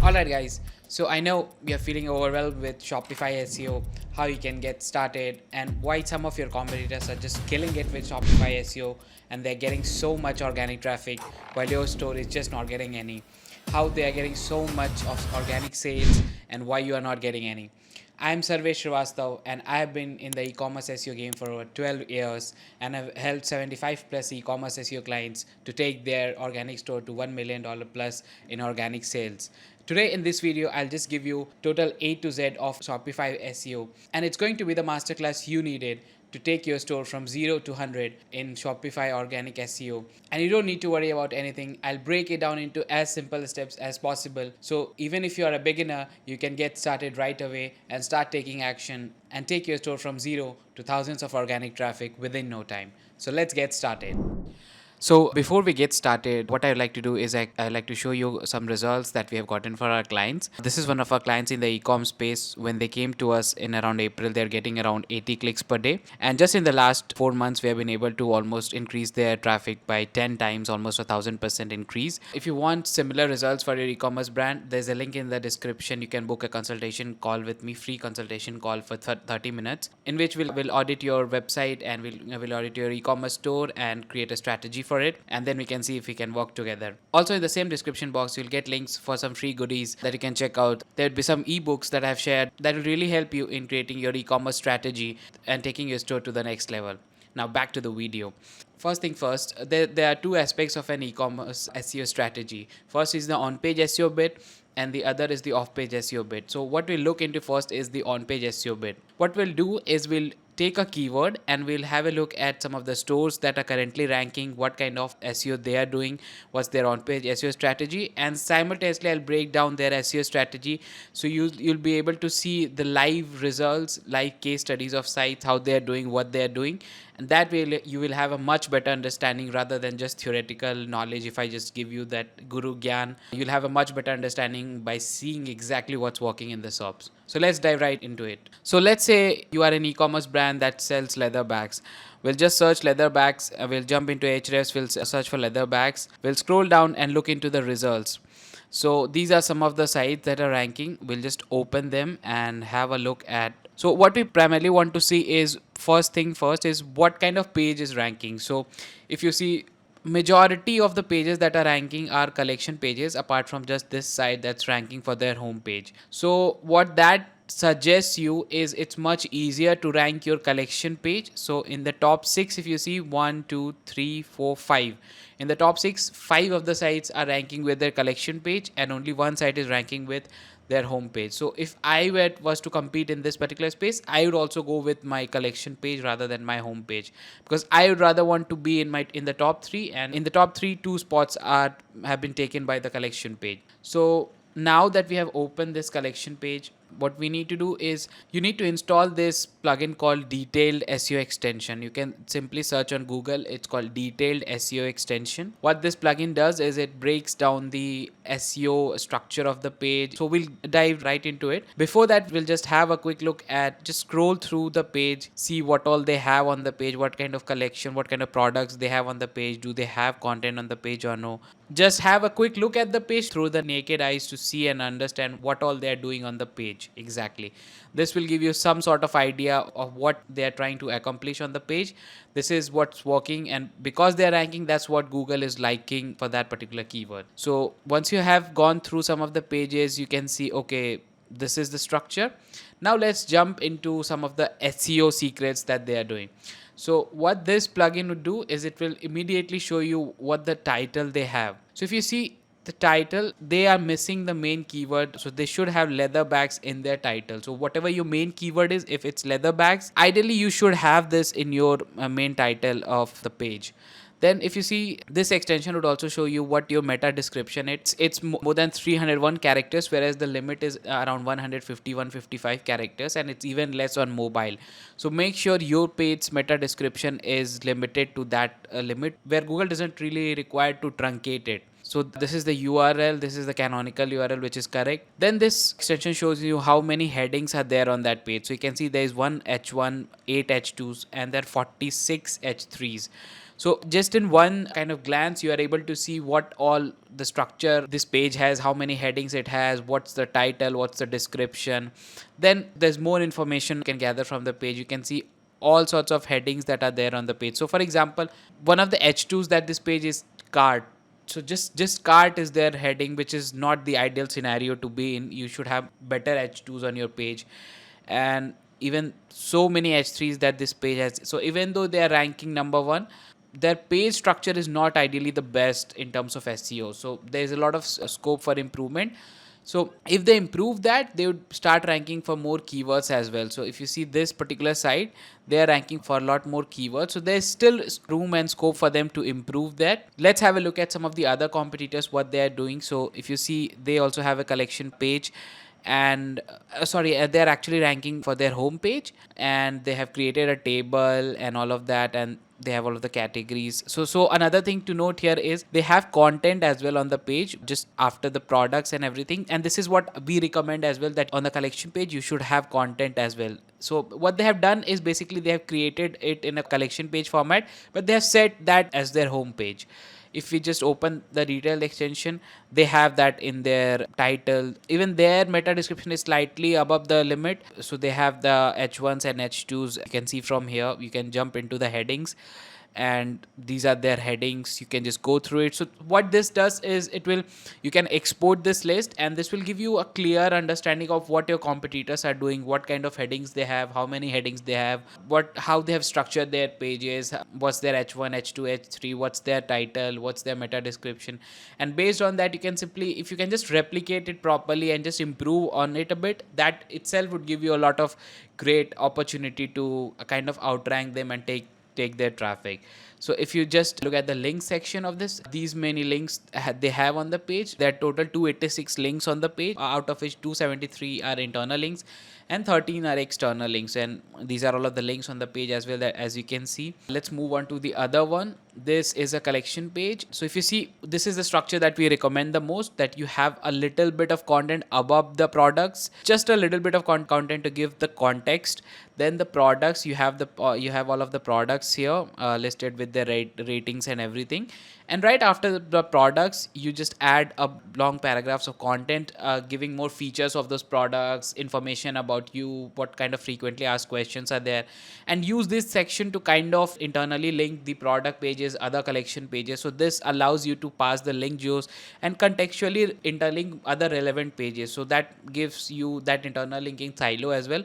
Alright guys, so I know we are feeling overwhelmed with Shopify SEO, how you can get started and why some of your competitors are just killing it with Shopify SEO and they're getting so much organic traffic while your store is just not getting any. How they are getting so much of organic sales and why you are not getting any. I'm Sarvesh Srivastav and I have been in the e-commerce SEO game for over 12 years and I've helped 75 plus e-commerce SEO clients to take their organic store to $1 million plus in organic sales. Today in this video, I'll just give you total A to Z of Shopify SEO and it's going to be the masterclass you needed to take your store from 0 to 100 in Shopify organic SEO. And you don't need to worry about anything. I'll break it down into as simple steps as possible. So even if you are a beginner, you can get started right away and start taking action and take your store from 0 to thousands of organic traffic within no time. So let's get started. So before we get started, what I like to do is I like to show you some results that we have gotten for our clients. This is one of our clients in the e-com space. When they came to us in around April, they're getting around 80 clicks per day. And just in the last 4 months, we have been able to almost increase their traffic by 10 times, almost 1,000% increase. If you want similar results for your e-commerce brand, there's a link in the description. You can book a consultation call with me, free consultation call for 30 minutes, in which we'll audit your website and we'll audit your e-commerce store and create a strategy for it, and then we can see if we can work together. Also in the same description box, you'll get links for some free goodies that you can check out. There'll be some ebooks that I've shared that will really help you in creating your e-commerce strategy and taking your store to the next level. Now back to the video. First thing first, there are two aspects of an e-commerce SEO strategy. First is the on-page SEO bit and the other is the off-page SEO bit. So what we'll look into first is the on-page SEO bit. What we'll do is we'll take a keyword and we'll have a look at some of the stores that are currently ranking, what kind of SEO they are doing, what's their on-page SEO strategy, and simultaneously I'll break down their SEO strategy so you'll be able to see the live results, live case studies of sites, how they're doing, what they're doing, and that way you will have a much better understanding rather than just theoretical knowledge. If I just give you that guru gyan, you'll have a much better understanding by seeing exactly what's working in the shops. So let's dive right into it. So let's say you are an e-commerce brand that sells leather bags. We'll just search leather bags. We'll jump into Ahrefs. We'll search for leather bags. We'll scroll down and look into the results. So these are some of the sites that are ranking. We'll just open them and have a look at. So what we primarily want to see is, first thing first, is what kind of page is ranking. So if you see, majority of the pages that are ranking are collection pages, apart from just this site that's ranking for their home page. So what that suggests you is it's much easier to rank your collection page. So in the top 6, if you see 1 2 3 4 5, in the top 6, 5 of the sites are ranking with their collection page and only one site is ranking with their home page. So if I was to compete in this particular space, I would also go with my collection page rather than my home page, because I would rather want to be in the top 3, and in the top 3, 2 spots have been taken by the collection page. So now that we have opened this collection page, what we need to do is you need to install this plugin called Detailed SEO Extension. You can simply search on Google. It's called Detailed SEO Extension. What this plugin does is it breaks down the SEO structure of the page. So we'll dive right into it. Before that, we'll just have a quick look at, just scroll through the page, see what all they have on the page, what kind of collection, what kind of products they have on the page, do they have content on the page or no. Just have a quick look at the page through the naked eyes to see and understand what all they're doing on the page exactly. This will give you some sort of idea of what they're trying to accomplish on the page. This is what's working, and because they're ranking, that's what Google is liking for that particular keyword. So once you have gone through some of the pages, you can see, okay, this is the structure. Now let's jump into some of the SEO secrets that they are doing. So what this plugin would do is it will immediately show you what the title they have. So if you see the title, they are missing the main keyword. So they should have leather bags in their title. So whatever your main keyword is, if it's leather bags, ideally you should have this in your main title of the page. Then if you see, this extension would also show you what your meta description is. It's more than 301 characters, whereas the limit is around 150, 155 characters, and it's even less on mobile. So make sure your page's meta description is limited to that limit, where Google doesn't really require to truncate it. So this is the URL, this is the canonical URL, which is correct. Then this extension shows you how many headings are there on that page. So you can see there is one H1, 8 H2s, and there are 46 H3s. So just in one kind of glance, you are able to see what all the structure this page has, how many headings it has, what's the title, what's the description. Then there's more information you can gather from the page. You can see all sorts of headings that are there on the page. So for example, one of the H2s that this page is cart. So just cart is their heading, which is not the ideal scenario to be in. You should have better H2s on your page. And even so many H3s that this page has. So even though they are ranking number one, their page structure is not ideally the best in terms of SEO. So there's a lot of scope for improvement. So if they improve that, they would start ranking for more keywords as well. So if you see this particular site, they are ranking for a lot more keywords. So there's still room and scope for them to improve that. Let's have a look at some of the other competitors, what they are doing. So if you see, they also have a collection page, and they're actually ranking for their homepage, and they have created a table and all of that, and they have all of the categories. So another thing to note here is they have content as well on the page just after the products and everything, and this is what we recommend as well, that on the collection page you should have content as well. So what they have done is basically they have created it in a collection page format, but they have set that as their home page. If we just open the retail extension, they have that in their title. Even their meta description is slightly above the limit, so they have the H1s and H2s. You can see from here, you can jump into the headings, and these are their headings. You can just go through it. So what this does is you can export this list, and this will give you a clear understanding of what your competitors are doing, what kind of headings they have, how many headings they have, how they have structured their pages, what's their H1, H2, H3, what's their title, what's their meta description. And based on that, you can simply, if you can just replicate it properly and just improve on it a bit, that itself would give you a lot of great opportunity to kind of outrank them and take their traffic. So if you just look at the link section of this, these many links they have on the page. There are total 286 links on the page, out of which 273 are internal links and 13 are external links, and these are all of the links on the page as well, that as you can see. Let's move on to the other one. This is a collection page. So if you see, this is the structure that we recommend the most, that you have a little bit of content above the products, just a little bit of content to give the context. Then the products, you have all of the products here listed with their ratings and everything. And right after the products, you just add a long paragraphs of content giving more features of those products, information about you, what kind of frequently asked questions are there, and use this section to kind of internally link the product pages, other collection pages. So this allows you to pass the link geos and contextually interlink other relevant pages. So that gives you that internal linking silo as well,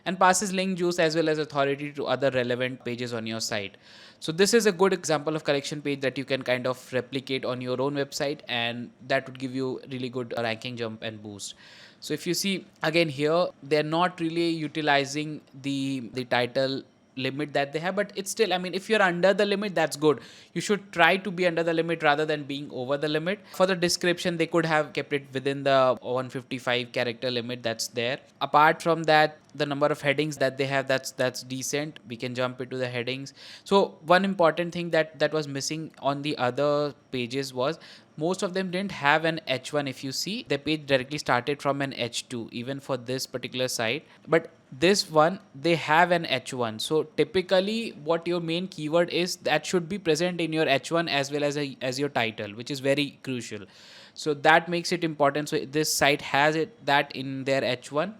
and passes link juice as well as authority to other relevant pages on your site. So this is a good example of collection page that you can kind of replicate on your own website, and that would give you really good ranking jump and boost. So if you see again here, they're not really utilizing the title limit that they have, but it's still, I mean, if you're under the limit, that's good. You should try to be under the limit rather than being over the limit. For the description, they could have kept it within the 155 character limit that's there. Apart from that, the number of headings that they have, that's decent. We can jump into the headings. So one important thing that was missing on the other pages was most of them didn't have an H1. If you see, the page directly started from an H2, even for this particular site. But this one, they have an H1. So typically what your main keyword is, that should be present in your H1 as well as your title, which is very crucial. So that makes it important. So this site has that in their H1,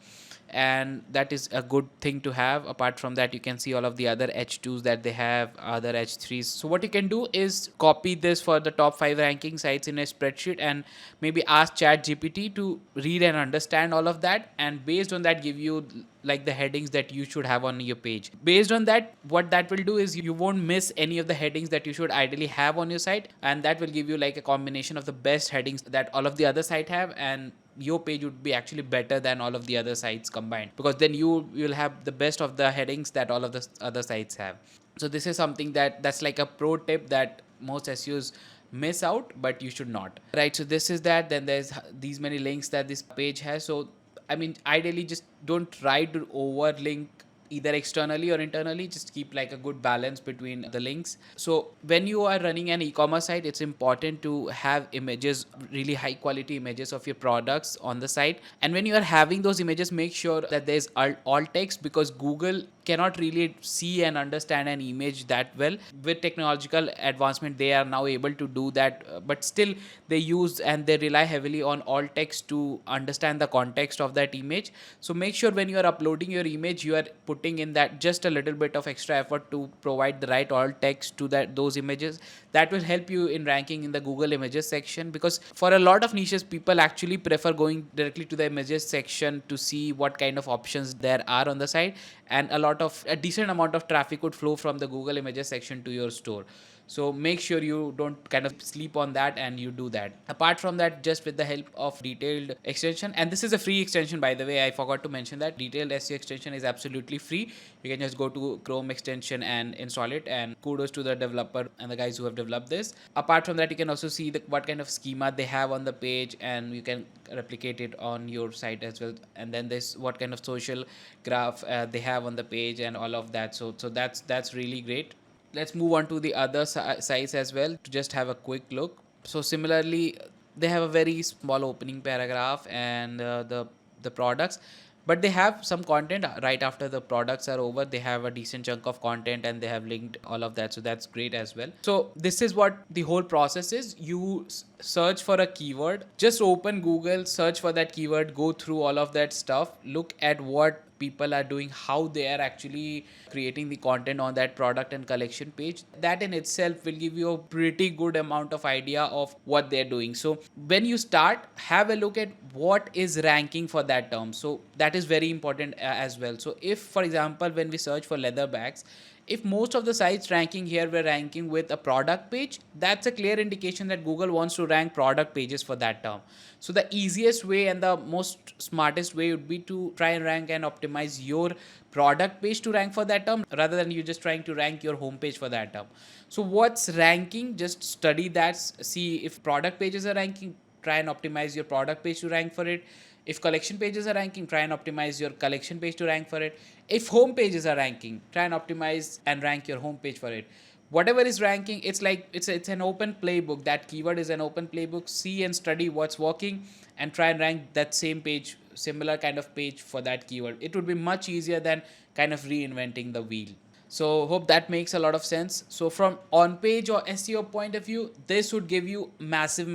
and that is a good thing to have. Apart from that, you can see all of the other H2s that they have, other H3s. So what you can do is copy this for the top 5 ranking sites in a spreadsheet, and maybe ask ChatGPT to read and understand all of that, and based on that give you like the headings that you should have on your page. Based on that, what that will do is you won't miss any of the headings that you should ideally have on your site, and that will give you like a combination of the best headings that all of the other site have, and your page would be actually better than all of the other sites combined, because then you will have the best of the headings that all of the other sites have. So this is something that's like a pro tip that most SEOs miss out, but you should not, right? So this is that. Then there's these many links that this page has. So I mean, ideally just don't try to overlink either externally or internally. Just keep like a good balance between the links. So when you are running an e-commerce site, it's important to have images, really high quality images of your products on the site. And when you are having those images, make sure that there's alt text, because Google cannot really see and understand an image that well. With technological advancement, they are now able to do that, but still they use and they rely heavily on alt text to understand the context of that image. So make sure when you are uploading your image, you are putting in that just a little bit of extra effort to provide the right alt text to those images. That will help you in ranking in the Google images section, because for a lot of niches, people actually prefer going directly to the images section to see what kind of options there are on the site, and a decent amount of traffic would flow from the Google images section to your store. So make sure you don't kind of sleep on that and you do that. Apart from that, just with the help of detailed extension, and this is a free extension, by the way, I forgot to mention that detailed SEO extension is absolutely free. You can just go to Chrome extension and install it, and kudos to the developer and the guys who have developed this. Apart from that, you can also see what kind of schema they have on the page, and you can replicate it on your site as well. And then this what kind of social graph they have on the page and all of that. So that's really great. Let's move on to the other sites as well to just have a quick look. So similarly, they have a very small opening paragraph and the products, but they have some content right after the products are over. They have a decent chunk of content and they have linked all of that, so that's great as well. So this is what the whole process is. You search for a keyword, just open Google, search for that keyword, go through all of that stuff, look at what people are doing, how they are actually creating the content on that product and collection page. That in itself will give you a pretty good amount of idea of what they're doing. So when you start, have a look at what is ranking for that term. So that is very important as well. So if, for example, when we search for leather bags, if most of the sites ranking here were ranking with a product page, that's a clear indication that Google wants to rank product pages for that term. So the easiest way and the most smartest way would be to try and rank and optimize your product page to rank for that term, rather than you just trying to rank your homepage for that term. So what's ranking? Just study that, see if product pages are ranking, try and optimize your product page to rank for it. If collection pages are ranking, try and optimize your collection page to rank for it. If home pages are ranking, try and optimize and rank your home page for it. Whatever is ranking, it's like it's an open playbook. That keyword is an open playbook. See and study what's working and try and rank that same page, similar kind of page for that keyword. It would be much easier than kind of reinventing the wheel. So hope that makes a lot of sense. So from on-page or SEO point of view, this would give you massive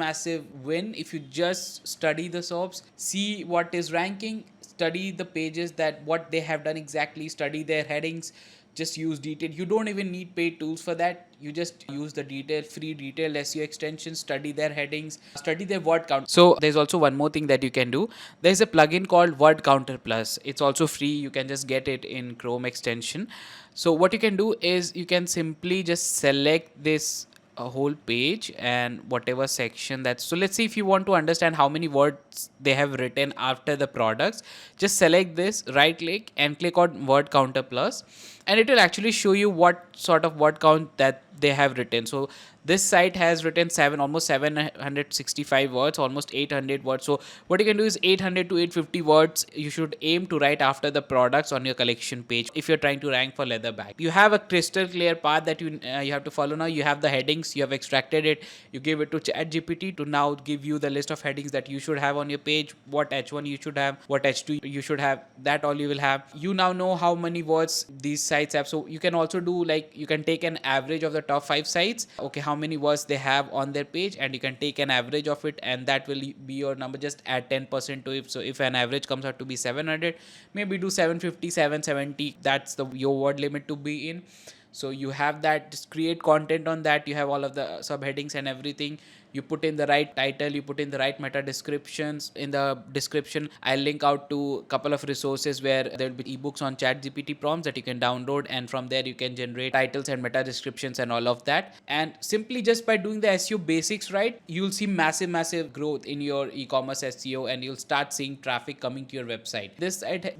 win if you just study the SERPs, see what is ranking, study the pages, that what they have done exactly, study their headings, just use detail. You don't even need paid tools for that. You just use the free detailed SEO extensions, study their headings, study their word count. So there's also one more thing that you can do. There's a plugin called Word Counter Plus. It's also free. You can just get it in Chrome extension. So what you can do is you can simply just select this a whole page and whatever section that's, so let's see, if you want to understand how many words they have written after the products, just select this, right click and click on Word Counter Plus, and it will actually show you what sort of word count that they have written. So this site has written almost 765 words, almost 800 words. So what you can do is 800 to 850 words you should aim to write after the products on your collection page if you're trying to rank for leather bag. You have a crystal clear path that you have to follow. Now you have the headings, you have extracted it, you give it to ChatGPT to now give you the list of headings that you should have on your page, what H1 you should have, what H2 you should have, that all you will have. You now know how many words these sites have. So you can also do, like, you can take an average of the top 5 sites, okay, how many words they have on their page, and you can take an average of it, and that will be your number. Just add 10% to it. So if an average comes out to be 700, maybe do 750, 770. That's your word limit to be in. So you have that, just create content on that. You have all of the subheadings and everything. You put in the right title, you put in the right meta descriptions. In the description, I'll link out to a couple of resources where there will be ebooks on ChatGPT prompts that you can download, and from there you can generate titles and meta descriptions and all of that. And simply just by doing the SEO basics right, you'll see massive growth in your e-commerce SEO, and you'll start seeing traffic coming to your website.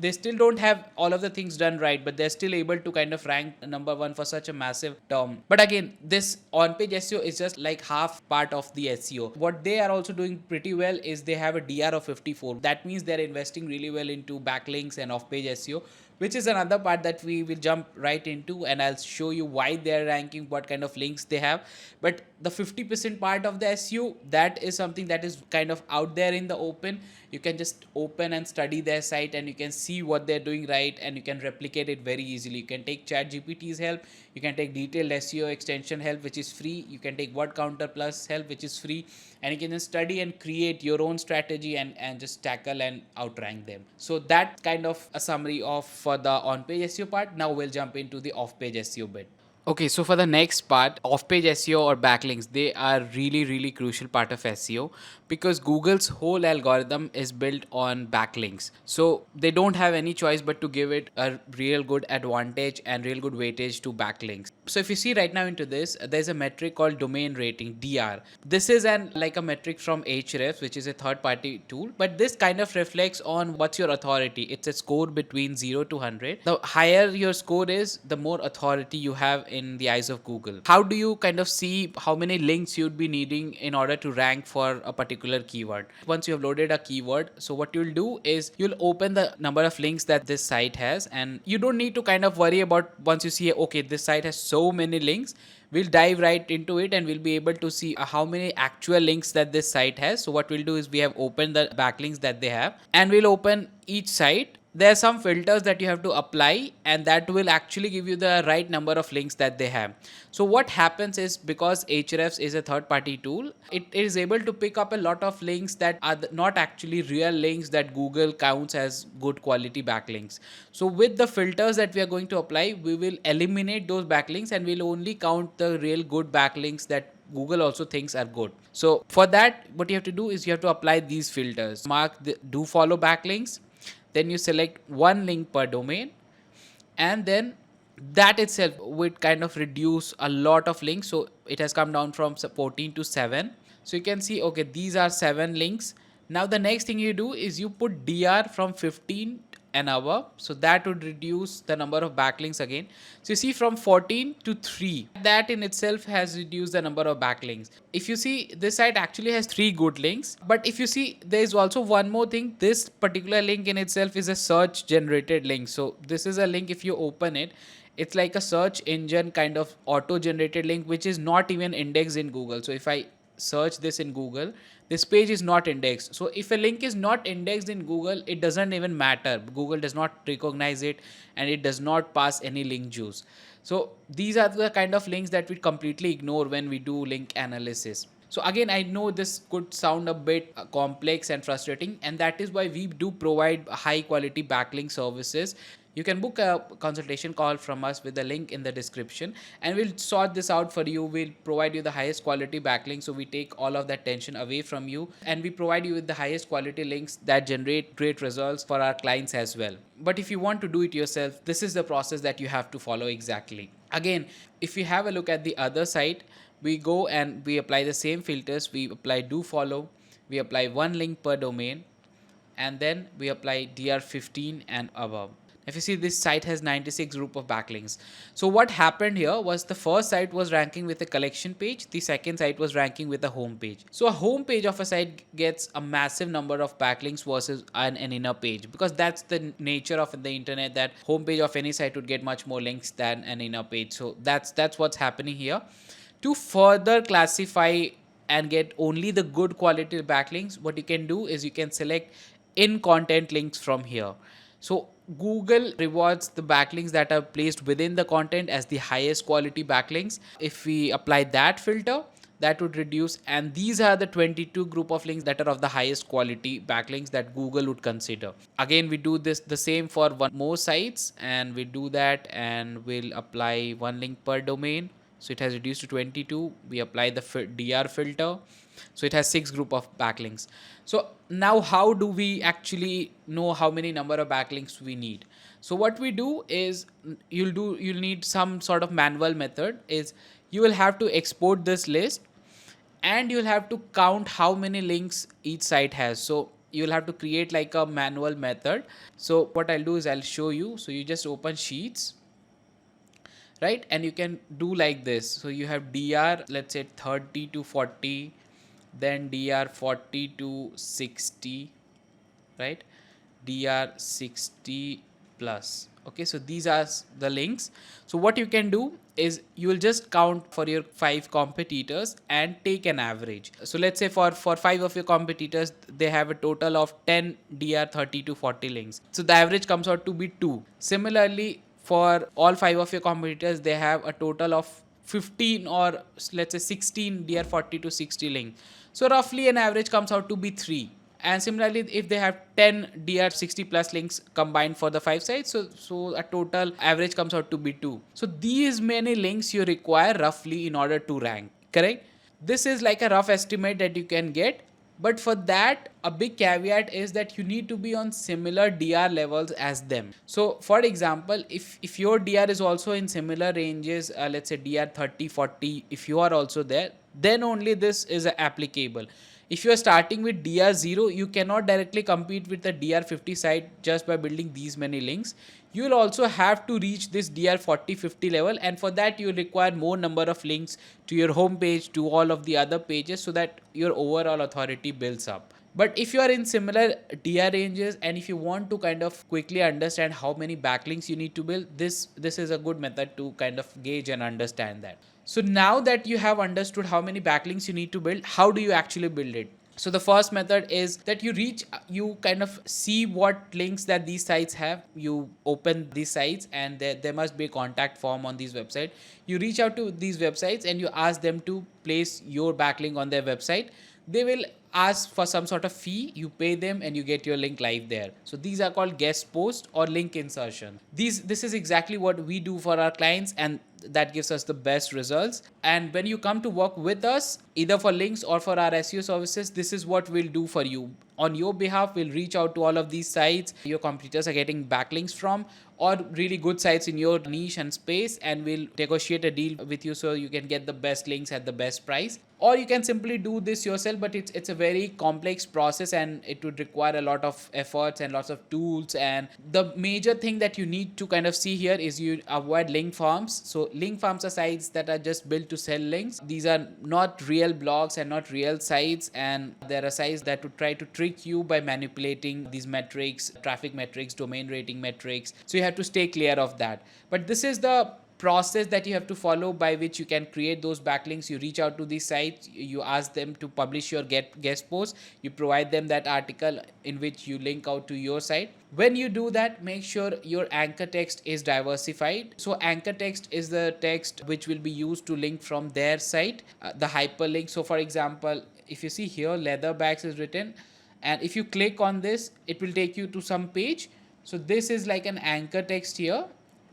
They still don't have all of the things done right, but they're still able to kind of rank number 1 for such a massive term. But again, this on-page SEO is just like half part of the SEO. What they are also doing pretty well is they have a DR of 54. That means they're investing really well into backlinks and off-page SEO, which is another part that we will jump right into, and I'll show you why they're ranking, what kind of links they have. But the 50% part of the SEO, that is something that is kind of out there in the open. You can just open and study their site, and you can see what they're doing right, and you can replicate it very easily. You can take ChatGPT's help, you can take detailed SEO extension help, which is free, you can take Word Counter Plus help, which is free, and you can just study and create your own strategy and just tackle and outrank them. So that kind of a summary of for the on-page SEO part. Now we'll jump into the off-page SEO bit. Okay, so for the next part, off-page SEO or backlinks, they are really, really crucial part of SEO because Google's whole algorithm is built on backlinks. So they don't have any choice but to give it a real good advantage and real good weightage to backlinks. So if you see right now into this, there's a metric called domain rating, DR. This is like a metric from Ahrefs, which is a third-party tool, but this kind of reflects on what's your authority. It's a score between 0 to 100. The higher your score is, the more authority you have in the eyes of Google. How do you kind of see how many links you'd be needing in order to rank for a particular keyword? Once you have loaded a keyword, so what you'll do is you'll open the number of links that this site has, and you don't need to kind of worry about once you see, okay, this site has so many links. We'll dive right into it and we'll be able to see how many actual links that this site has. So what we'll do is we have opened the backlinks that they have, and we'll open each site. There are some filters that you have to apply, and that will actually give you the right number of links that they have. So what happens is, because Ahrefs is a third party tool, it is able to pick up a lot of links that are not actually real links that Google counts as good quality backlinks. So with the filters that we are going to apply, we will eliminate those backlinks and we'll only count the real good backlinks that Google also thinks are good. So for that, what you have to do is you have to apply these filters. Mark the do follow backlinks, then you select one link per domain, and then that itself would kind of reduce a lot of links. So it has come down from 14 to 7. So you can see, okay, these are 7 links. Now the next thing you do is you put DR from 15 and above, so that would reduce the number of backlinks again. So you see, from 14 to 3, that in itself has reduced the number of backlinks. If you see, this site actually has 3 good links, but if you see, there is also one more thing. This particular link in itself is a search generated link. So this is a link, if you open it, it's like a search engine kind of auto generated link, which is not even indexed in Google. So if I search this in Google, this page is not indexed. So if a link is not indexed in Google, it doesn't even matter. Google does not recognize it and it does not pass any link juice. So these are the kind of links that we completely ignore when we do link analysis. So again, I know this could sound a bit complex and frustrating, and that is why we do provide high quality backlink services. You can book a consultation call from us with the link in the description, and we'll sort this out for you. We'll provide you the highest quality backlink, so we take all of that tension away from you, and we provide you with the highest quality links that generate great results for our clients as well. But if you want to do it yourself, this is the process that you have to follow exactly. Again, if you have a look at the other site, we go and we apply the same filters. We apply do follow, we apply one link per domain, and then we apply DR15 and above. If you see, this site has 96 group of backlinks. So what happened here was, the first site was ranking with a collection page, the second site was ranking with a home page. So a home page of a site gets a massive number of backlinks versus an inner page, because that's the nature of the internet, that home page of any site would get much more links than an inner page. So that's what's happening here. To further classify and get only the good quality backlinks, what you can do is you can select in content links from here. So Google rewards the backlinks that are placed within the content as the highest quality backlinks. If we apply that filter, that would reduce, and these are the 22 group of links that are of the highest quality backlinks that Google would consider. Again, we do this the same for one more sites, and we do that, and we'll apply one link per domain. So it has reduced to 22. We apply the DR filter. So it has 6 group of backlinks. So now how do we actually know how many number of backlinks we need? So what we do is, you'll need some sort of manual method. Is you will have to export this list, and you'll have to count how many links each site has. So you'll have to create like a manual method. So what I'll do is I'll show you. So you just open Sheets, right? And you can do like this. So you have DR, let's say 30 to 40, then DR 40 to 60, right? DR 60 plus. Okay, so these are the links. So what you can do is you will just count for your 5 competitors and take an average. So let's say for 5 of your competitors, they have a total of 10 dr 30 to 40 links, so the average comes out to be 2. Similarly, for all 5 of your competitors, they have a total of 15 or let's say 16 dr 40 to 60 link, so roughly an average comes out to be 3. And similarly, if they have 10 dr 60 plus links combined for the 5 sites, so a total average comes out to be 2. So these many links you require roughly in order to rank, correct? This is like a rough estimate that you can get, but for that, a big caveat is that you need to be on similar dr levels as them. So for example, if your dr is also in similar ranges, let's say dr 30 40, if you are also there, then only this is applicable. If you are starting with dr0, you cannot directly compete with the dr50 site just by building these many links. You will also have to reach this dr40 50 level, and for that you require more number of links to your homepage, to all of the other pages, so that your overall authority builds up. But if you are in similar dr ranges, and if you want to kind of quickly understand how many backlinks you need to build, this is a good method to kind of gauge and understand that. So now that you have understood how many backlinks you need to build, how do you actually build it? So the first method is that you kind of see what links that these sites have. You open these sites, and there must be a contact form on these websites. You reach out to these websites and you ask them to place your backlink on their website. They will ask for some sort of fee, you pay them, and you get your link live there. So these are called guest post or link insertion. This is exactly what we do for our clients, and that gives us the best results. And when you come to work with us, either for links or for our SEO services, this is what we'll do for you. On your behalf, we'll reach out to all of these sites your competitors are getting backlinks from, or really good sites in your niche and space, and we'll negotiate a deal with you so you can get the best links at the best price. Or you can simply do this yourself, but it's a very complex process, and it would require a lot of efforts and lots of tools. And the major thing that you need to kind of see here is you avoid link farms. So link farms are sites that are just built to sell links. These are not real blogs and not real sites, and there are sites that would try to trick you by manipulating these metrics, traffic metrics, domain rating metrics. So you have to stay clear of that. But this is the process that you have to follow by which you can create those backlinks. You reach out to these sites, you ask them to publish your guest post, you provide them that article in which you link out to your site. When you do that, make sure your anchor text is diversified. So anchor text is the text which will be used to link from their site, the hyperlink. So for example, if you see here, leather bags is written, and if you click on this, it will take you to some page. So this is like an anchor text here.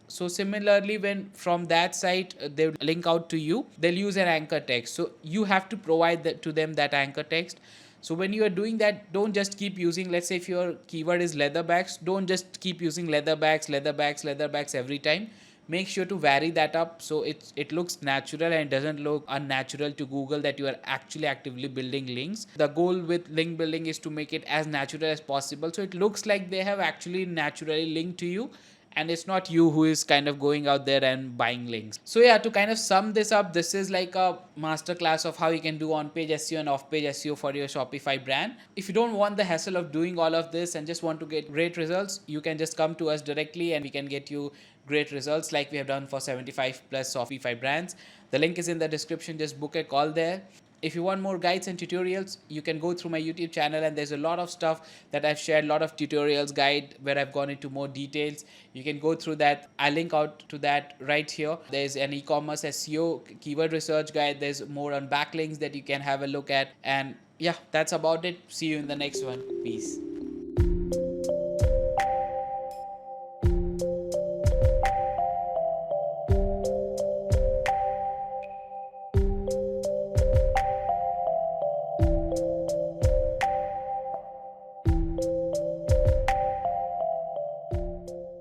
So similarly, when from that site they link out to you, they'll use an anchor text. So you have to provide that to them, that anchor text. So when you are doing that, don't just keep using, let's say if your keyword is leather bags, don't just keep using leather bags every time. Make sure to vary that up so it looks natural and doesn't look unnatural to Google that you are actually actively building links. The goal with link building is to make it as natural as possible, so it looks like they have actually naturally linked to you, and it's not you who is kind of going out there and buying links. So yeah, to kind of sum this up, this is like a masterclass of how you can do on-page SEO and off-page SEO for your Shopify brand. If you don't want the hassle of doing all of this and just want to get great results, you can just come to us directly and we can get you great results like we have done for 75 plus Shopify brands. The link is in the description. Just book a call there. If you want more guides and tutorials, you can go through my YouTube channel, and there's a lot of stuff that I've shared, a lot of tutorials guide where I've gone into more details. You can go through that. I link out to that right here. There's an e-commerce SEO keyword research guide. There's more on backlinks that you can have a look at. And yeah, that's about it. See you in the next one. Peace.